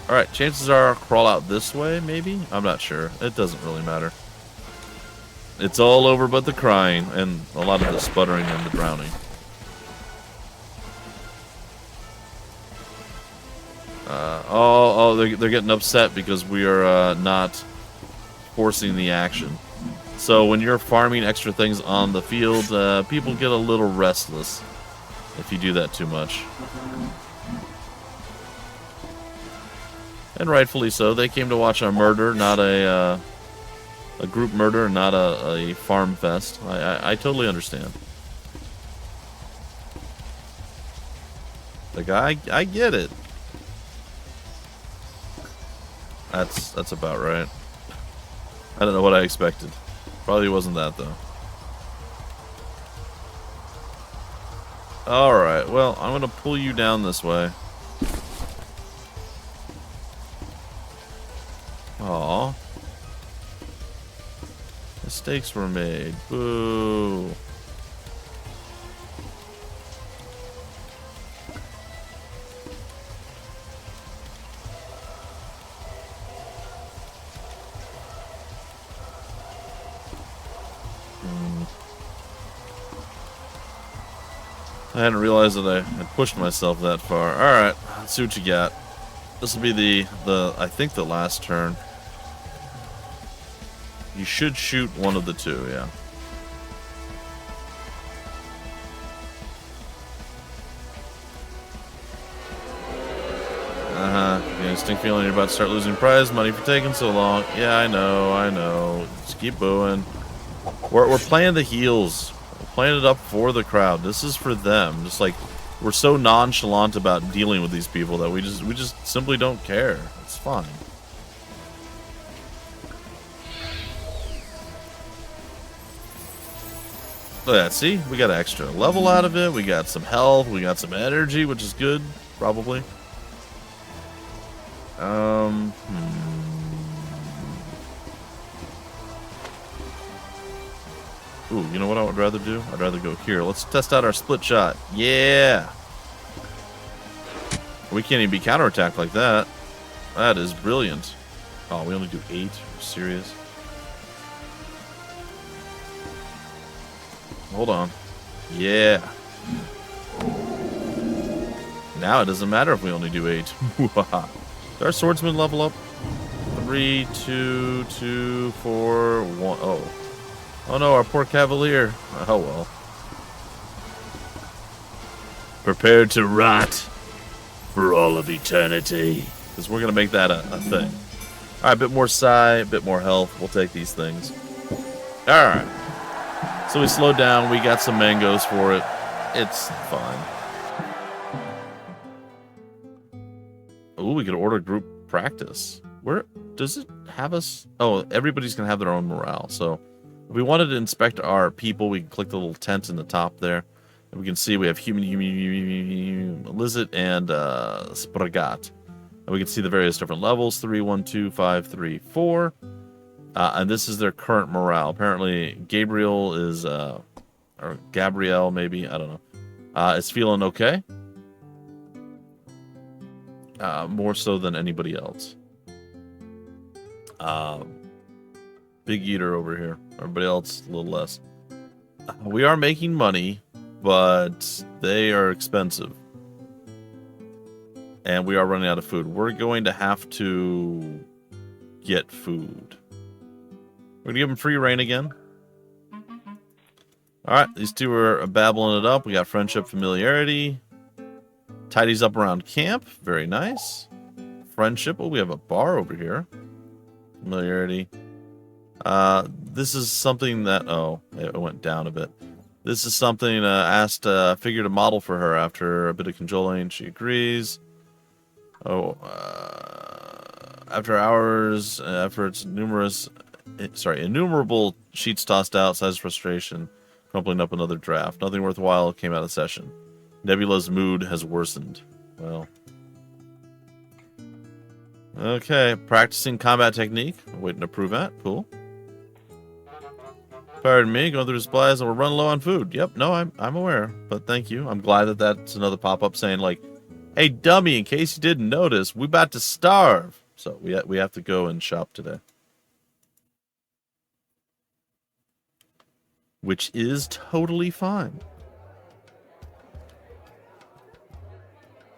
Alright, chances are crawl out this way, maybe? I'm not sure. It doesn't really matter. It's all over but the crying and a lot of the sputtering and the drowning. They're getting upset because we are not forcing the action. So when you're farming extra things on the field, people get a little restless if you do that too much. And rightfully so. They came to watch a murder, not a group murder, not a farm fest. I totally understand. Like, I get it. That's about right. I don't know what I expected. Probably wasn't that, though. Alright, well, I'm gonna pull you down this way. Aw. Mistakes were made. Boo. I hadn't realized that I had pushed myself that far. Alright, let's see what you got. This will be the I think the last turn. You should shoot one of the two, yeah. The instinct feeling you're about to start losing prize money for taking so long. Yeah, I know. Just keep booing. We're playing the heels. We're playing it up for the crowd. This is for them. Just like we're so nonchalant about dealing with these people that we just simply don't care. It's fine. Look at that, see? We got an extra level out of it, we got some health, we got some energy, which is good, probably. Ooh, you know what I would rather do? I'd rather go here. Let's test out our split shot. Yeah! We can't even be counterattacked like that. That is brilliant. Oh, we only do 8? Are you serious? Hold on. Yeah. Now it doesn't matter if we only do 8. Did our swordsman level up? 3, 2, 2, 4, 1. Oh. Oh no, our poor cavalier. Oh well. Prepared to rot for all of eternity. Because we're going to make that a thing. Alright, a bit more psi, a bit more health. We'll take these things. Alright. So we slowed down. We got some mangoes for it. It's fine. Ooh, we could order group practice. Where does it have us? Oh, everybody's going to have their own morale. So if we wanted to inspect our people, we can click the little tent in the top there. And we can see we have human, lizard, and spragat. And we can see the various different levels. 3, 1, 2, 5, 3, 4. And this is their current morale. Apparently, Gabriel is, or Gabrielle maybe, I don't know, is feeling okay. More so than anybody else. Big eater over here. Everybody else, a little less. We are making money, but they are expensive. And we are running out of food. We're going to have to get food. We're going to give them free reign again. Alright, these two are babbling it up. We got friendship, familiarity. Tidies up around camp. Very nice. Friendship. Oh, we have a bar over here. Familiarity. This is something that... Oh, it went down a bit. This is something asked a figure to model for her after a bit of cajoling. She agrees. Oh, after hours, efforts, innumerable sheets tossed out, size frustration, crumpling up another draft. Nothing worthwhile came out of session. Nebula's mood has worsened. Well. Okay, practicing combat technique. Waiting to prove that. Cool. Pardon me, going through supplies and we're running low on food. Yep, no, I'm aware, but thank you. I'm glad that that's another pop-up saying like, hey, dummy, in case you didn't notice, we about to starve. So we have to go and shop today. Which is totally fine.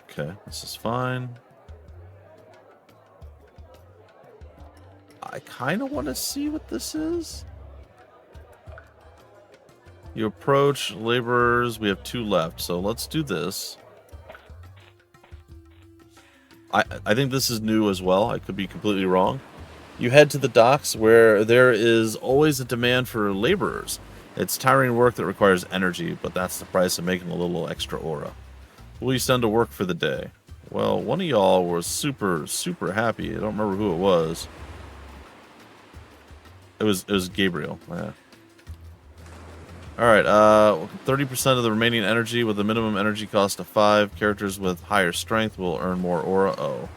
Okay, this is fine. I kind of want to see what this is. You approach laborers. We have 2 left, so let's do this. I think this is new as well. I could be completely wrong. You head to the docks where there is always a demand for laborers. It's tiring work that requires energy, but that's the price of making a little extra aura. Who will you send to work for the day? Well, one of y'all was super, super happy. I don't remember who it was. It was Gabriel. Yeah. Alright, 30% of the remaining energy with a minimum energy cost of 5. Characters with higher strength will earn more aura. Oh.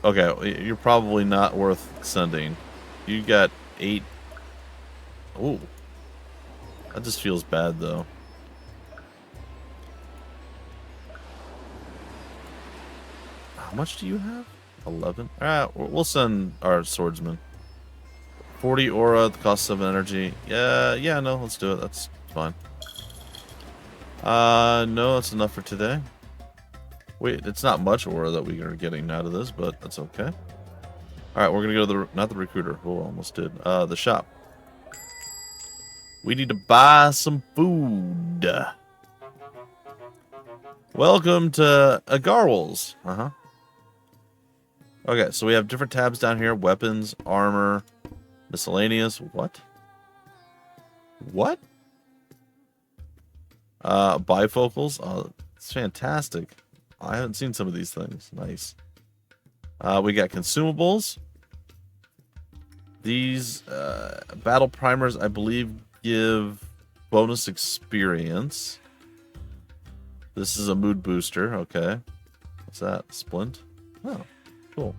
Okay, you're probably not worth sending. You got 8. Ooh. That just feels bad, though. How much do you have? 11? Alright, we'll send our swordsman. 40 aura, the cost of energy. Yeah, no, let's do it. That's fine. No, that's enough for today. Wait, it's not much aura that we are getting out of this, but that's okay. Alright, we're gonna go to the, not the recruiter. Oh, almost did. The shop. We need to buy some food. Welcome to Agarwal's. Okay, so we have different tabs down here. Weapons, armor, miscellaneous. What? What? Bifocals. Oh, it's fantastic. I haven't seen some of these things. Nice. We got consumables. These battle primers, I believe, give bonus experience. This is a mood booster. Okay. What's that? Splint? Oh, cool.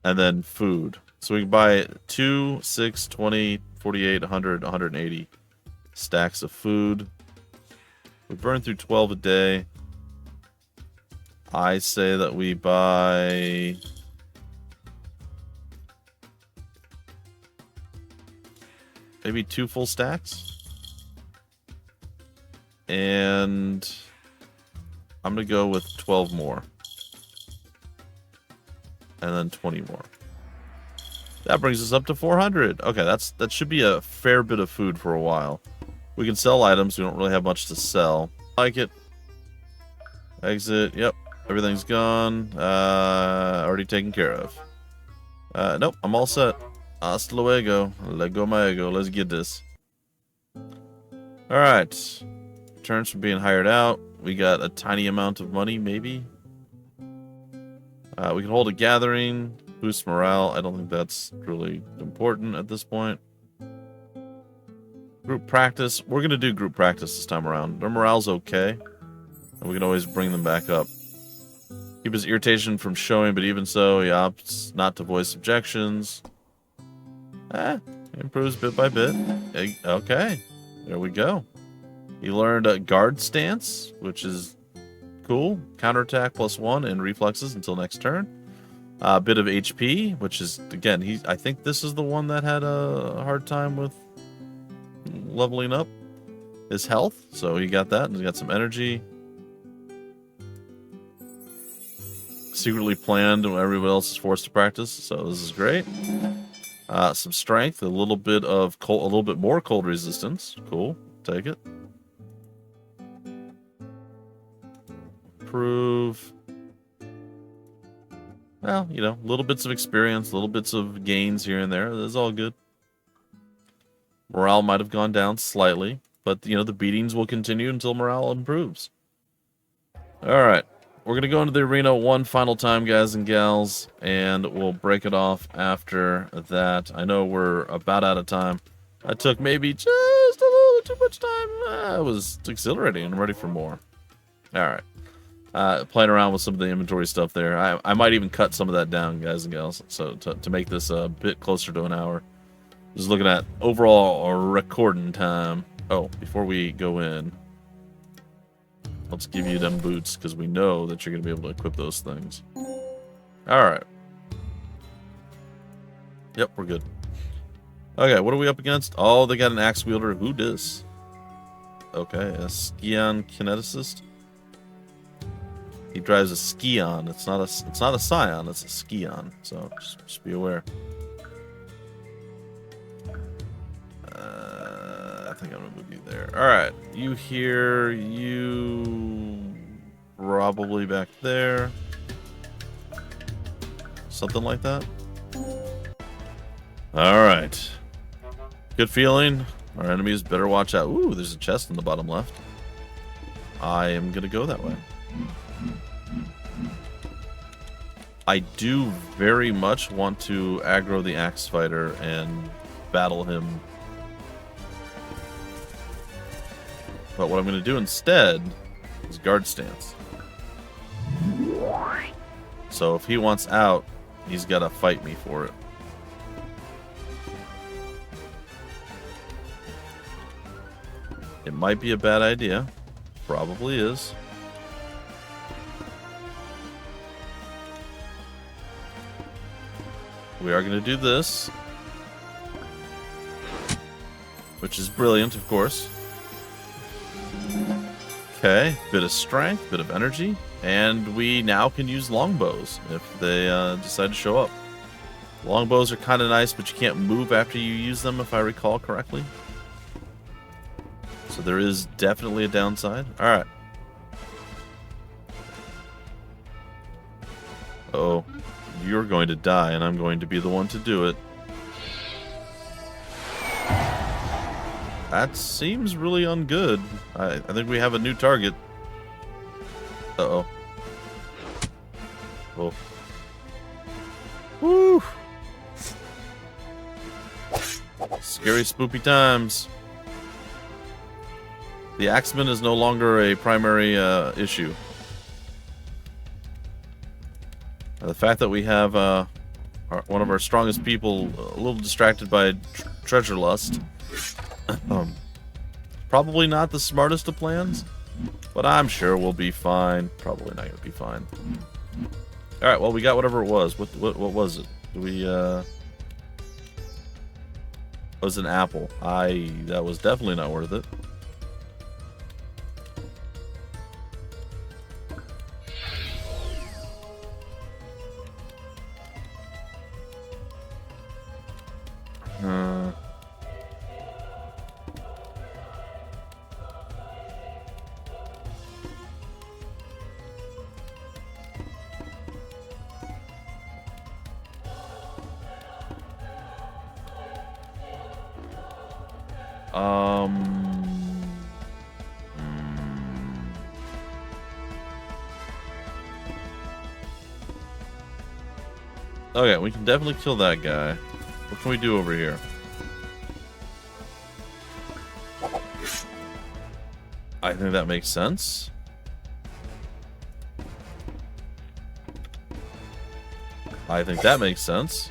and then food. So we can buy 2, 6, 20, 48, 100, 180 stacks of food. We burn through 12 a day. I say that we buy... maybe 2 full stacks. And I'm going to go with 12 more. And then 20 more. That brings us up to 400. Okay, that should be a fair bit of food for a while. We can sell items. We don't really have much to sell. Like it. Exit. Yep. Everything's gone. Already taken care of. Nope. I'm all set. Hasta luego. Lego my ego. Let's get this. Alright. Returns from being hired out. We got a tiny amount of money, maybe. We can hold a gathering. Boost morale. I don't think that's really important at this point. Group practice. We're going to do group practice this time around. Their morale's okay. And we can always bring them back up. Keep his irritation from showing, but even so, he opts not to voice objections. Improves bit by bit. Okay. There we go. He learned a guard stance, which is cool. Counterattack +1 and reflexes until next turn. A bit of HP, which is, again, I think this is the one that had a hard time with leveling up his health. So he got that, and he got some energy. Secretly planned when everyone else is forced to practice, so this is great. Some strength, a little bit more cold resistance. Cool, take it. Improve. Well, you know, little bits of experience, little bits of gains here and there. That's all good. Morale might have gone down slightly, but, you know, the beatings will continue until morale improves. All right. We're going to go into the arena one final time, guys and gals, and we'll break it off after that. I know we're about out of time. I took maybe just a little too much time. I was exhilarating and ready for more. All right. Playing around with some of the inventory stuff there. I might even cut some of that down, guys and gals, so to make this a bit closer to an hour. Just looking at overall recording time. Oh, before we go in, let's give you them boots, because we know that you're going to be able to equip those things. Alright. Yep, we're good. Okay, what are we up against? Oh, they got an axe wielder. Who dis? Okay, a Skion kineticist. He drives a Skion. It's not a Scion, it's a Skion. So just be aware. I think I'm gonna move you there. Alright, you here, you probably back there. Something like that. Alright. Good feeling. Our enemies better watch out. Ooh, there's a chest in the bottom left. I am gonna go that way. I do very much want to aggro the axe fighter and battle him. But what I'm going to do instead is guard stance. So if he wants out, he's got to fight me for it. It might be a bad idea. Probably is. We are going to do this. Which is brilliant, of course. Okay, bit of strength, bit of energy, and we now can use longbows if they decide to show up. Longbows are kind of nice, but you can't move after you use them, if I recall correctly. So there is definitely a downside. Alright. Uh-oh. You're going to die, and I'm going to be the one to do it. That seems really ungood. I think we have a new target. Uh-oh. Oh. Woo! Scary, spoopy times. The Axeman is no longer a primary issue. The fact that we have one of our strongest people, a little distracted by treasure lust. Probably not the smartest of plans, but I'm sure we'll be fine. Probably not gonna be fine. All right, well, we got whatever it was. What was it? Do we? It was an apple. That was definitely not worth it. Okay, we can definitely kill that guy. What can we do over here? I think that makes sense. I think that makes sense.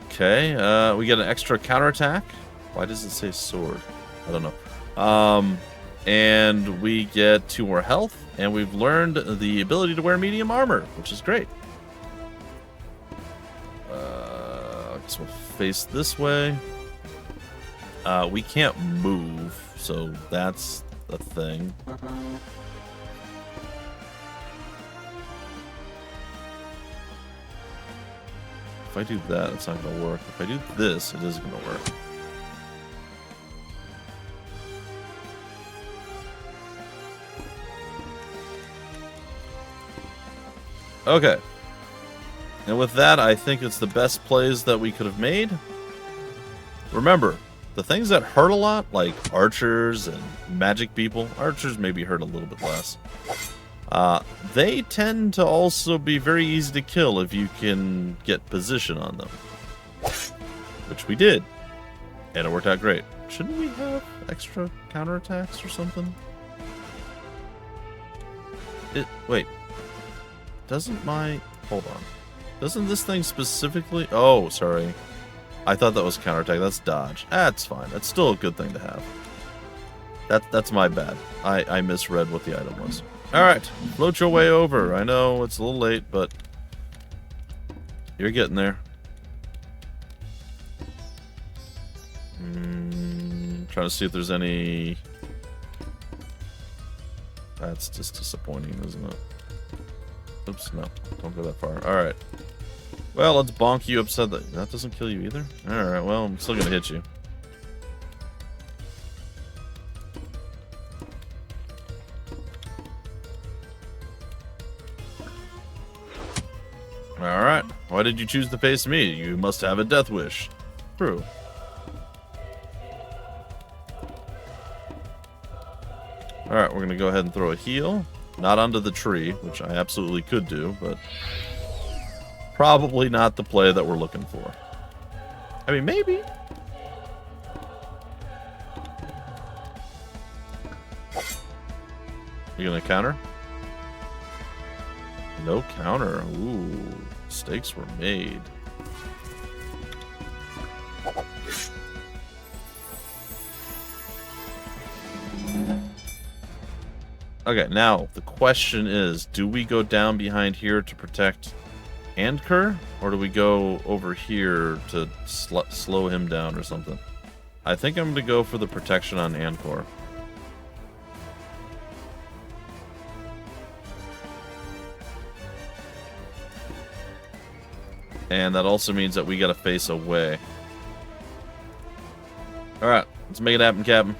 Okay, we get an extra counterattack. Why does it say sword? I don't know. And we get 2 more health, and we've learned the ability to wear medium armor, which is great. I guess we'll face this way. We can't move, so that's the thing. If I do that, it's not going to work. If I do this, it is going to work. Okay. And with that, I think it's the best plays that we could have made. Remember, the things that hurt a lot, like archers and magic people, archers maybe hurt a little bit less. They tend to also be very easy to kill if you can get position on them. Which we did. And it worked out great. Shouldn't we have extra counterattacks or something? Wait. Doesn't my... Hold on. Doesn't this thing specifically... Oh, sorry. I thought that was counterattack. That's dodge. That's fine. That's still a good thing to have. That's my bad. I misread what the item was. Alright. Float your way over. I know it's a little late, but... You're getting there. Trying to see if there's any... That's just disappointing, isn't it? Oops, no. Don't go that far. Alright. Well, let's bonk you upside the... That doesn't kill you either? Alright, well, I'm still gonna hit you. Alright. Why did you choose to face me? You must have a death wish. True. Alright, we're gonna go ahead and throw a heal. Not onto the tree, which I absolutely could do, but probably not the play that we're looking for. I mean, maybe. You gonna counter? No counter. Ooh, mistakes were made. Okay, now the question is, do we go down behind here to protect Andker, or do we go over here to slow him down or something? I think I'm going to go for the protection on Andkor. And that also means that we got to face away. Alright, let's make it happen, Captain.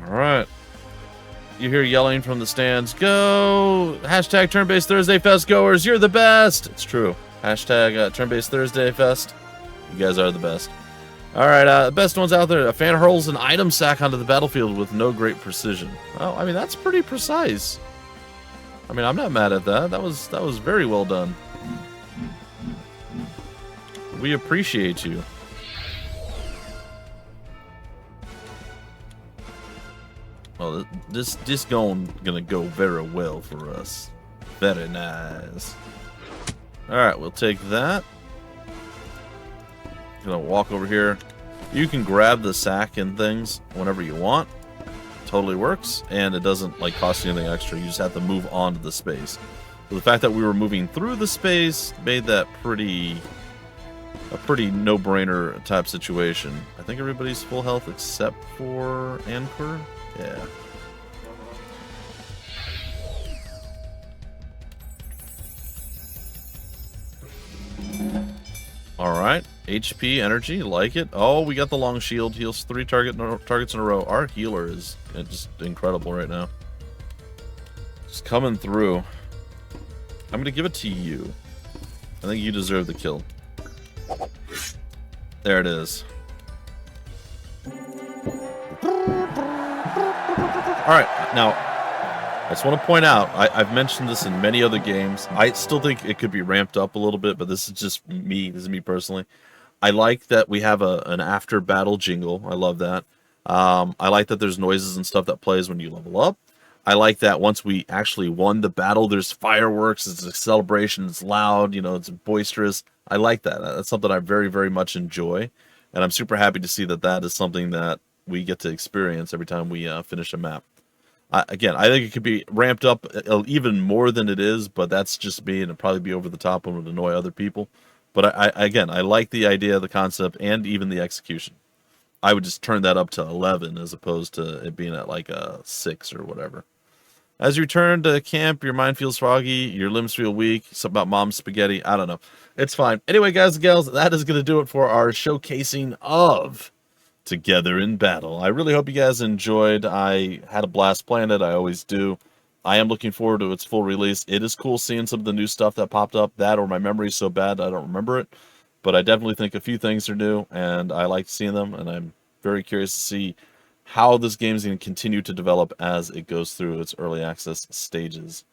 Alright. You hear yelling from the stands, go! Hashtag Turn-Based Thursday Fest goers, you're the best! It's true. Hashtag Turn-Based Thursday Fest. You guys are the best. Alright, best ones out there. A fan hurls an item sack onto the battlefield with no great precision. Oh, I mean, that's pretty precise. I mean, I'm not mad at that. That was very well done. We appreciate you. know, this gonna go very well for us. Very nice. All right, we'll take that. Gonna walk over here. You can grab the sack and things whenever you want. Totally works, and it doesn't like cost you anything extra. You just have to move on to the space. So the fact that we were moving through the space made that a pretty no-brainer type situation. I think everybody's full health except for Anchor. Yeah. All right, HP, energy, like it. Oh, we got the long shield, heals 3 targets in a row. Our healer is just incredible right now. Just coming through. I'm gonna give it to you. I think you deserve the kill. There it is. All right, now I just want to point out, I've mentioned this in many other games. I still think it could be ramped up a little bit, but this is just me. This is me personally. I like that we have an after battle jingle. I love that. I like that there's noises and stuff that plays when you level up. I like that once we actually won the battle, there's fireworks. It's a celebration. It's loud. You know, it's boisterous. I like that. That's something I very, very much enjoy. And I'm super happy to see that that is something that we get to experience every time we finish a map. Again, I think it could be ramped up even more than it is, but that's just me, and it'll probably be over the top and would annoy other people. But I like the idea, the concept, and even the execution. I would just turn that up to 11 as opposed to it being at like a 6 or whatever. As you return to camp, your mind feels foggy, your limbs feel weak, something about mom's spaghetti, I don't know. It's fine. Anyway, guys and gals, that is going to do it for our showcasing of Together in Battle. I really hope you guys enjoyed. I had a blast playing it. I always do. I am looking forward to its full release. It is cool seeing some of the new stuff that popped up. That or my memory's so bad I don't remember it. But I definitely think a few things are new, and I like seeing them, and I'm very curious to see how this game is going to continue to develop as it goes through its early access stages.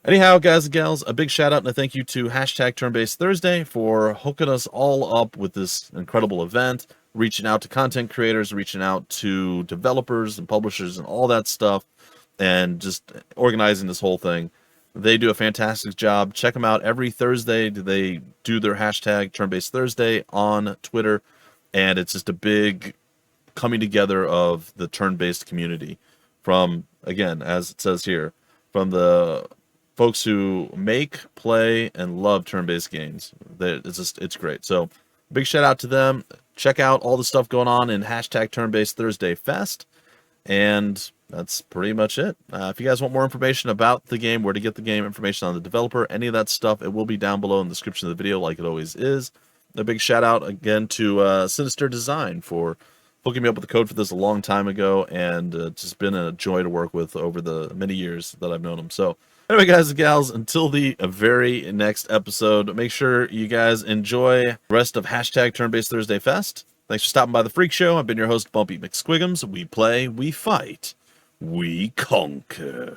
Anyhow, guys and gals, a big shout out and a thank you to #TurnBasedThursday for hooking us all up with this incredible event, reaching out to content creators, reaching out to developers and publishers and all that stuff, and just organizing this whole thing. They do a fantastic job. Check them out every Thursday. They do their #TurnBasedThursday on Twitter, and it's just a big coming together of the turn-based community from, again, as it says here, from the folks who make, play, and love turn-based games. It's great. So big shout out to them. Check out all the stuff going on in #TurnBasedThursday Fest. And that's pretty much it. If you guys want more information about the game, where to get the game, information on the developer, any of that stuff, it will be down below in the description of the video like it always is. A big shout out again to Sinister Design for hooking me up with the code for this a long time ago, and just been a joy to work with over the many years that I've known them. So anyway, guys and gals, until the very next episode, make sure you guys enjoy the rest of #TurnBasedThursday Fest. Thanks for stopping by the Freak Show. I've been your host, Bumpy McSquigums. We play, we fight, we conquer.